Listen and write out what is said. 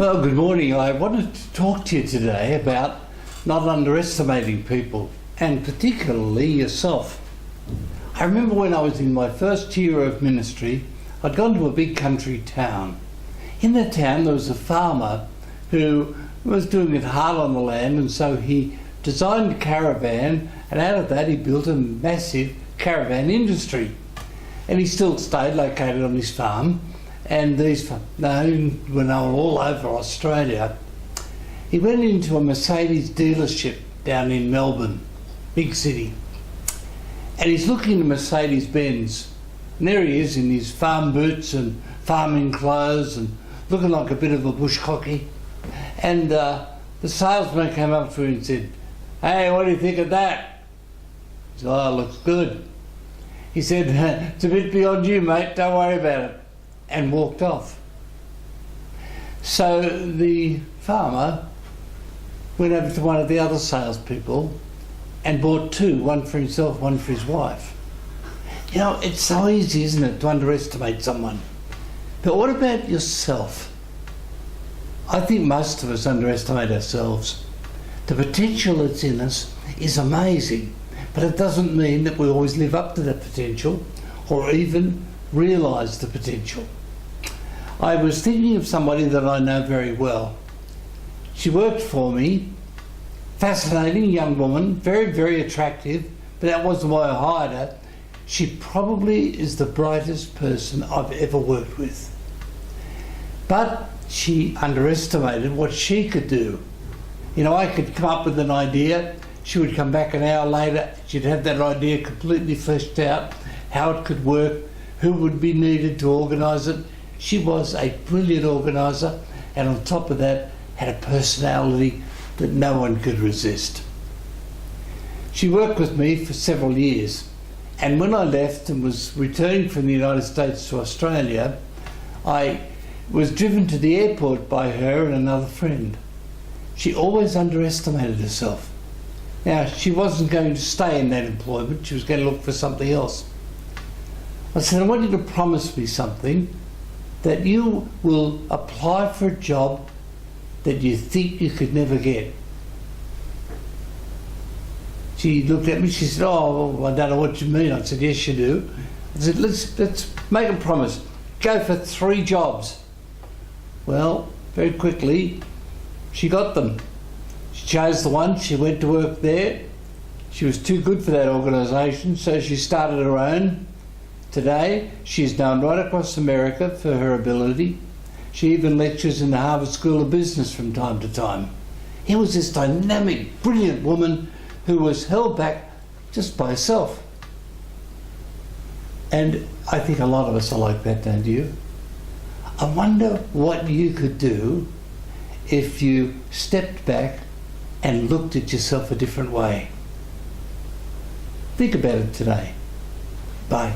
Well, good morning. I wanted to talk to you today about not underestimating people, and particularly yourself. I remember when I was in my first year of ministry, I'd gone to a big country town. In the town there was a farmer who was doing it hard on the land, and so he designed a caravan, and out of that he built a massive caravan industry. And he still stayed located on his farm, and when they were all over Australia, he went into a Mercedes dealership down in Melbourne, big city, and he's looking at Mercedes Benz, and there he is in his farm boots and farming clothes and looking like a bit of a bushcocky. And the salesman came up to him and said, "Hey, what do you think of that?" He said, "Oh, it looks good." He said, "It's a bit beyond you, mate, don't worry about it," and walked off. So the farmer went over to one of the other salespeople and bought two, one for himself, one for his wife. You know, it's so easy, isn't it, to underestimate someone. But what about yourself? I think most of us underestimate ourselves. The potential that's in us is amazing, but it doesn't mean that we always live up to that potential or even realise the potential. I was thinking of somebody that I know very well. She worked for me, fascinating young woman, very, very attractive, but that wasn't why I hired her. She probably is the brightest person I've ever worked with. But she underestimated what she could do. You know, I could come up with an idea, she would come back an hour later, she'd have that idea completely fleshed out, how it could work, who would be needed to organise it. She was a brilliant organiser, and on top of that, had a personality that no one could resist. She worked with me for several years, and when I left and was returning from the United States to Australia, I was driven to the airport by her and another friend. She always underestimated herself. Now, she wasn't going to stay in that employment, she was going to look for something else. I said, "I want you to promise me something, that you will apply for a job that you think you could never get." She looked at me, she said, "Oh, well, I don't know what you mean." I said, "Yes, you do." I said, let's make a promise. Go for 3 jobs. Well, very quickly, she got them. She chose the one, she went to work there. She was too good for that organisation, so she started her own. Today, she's known right across America for her ability. She even lectures in the Harvard School of Business from time to time. Here was this dynamic, brilliant woman who was held back just by herself. And I think a lot of us are like that, don't you? I wonder what you could do if you stepped back and looked at yourself a different way. Think about it today. Bye.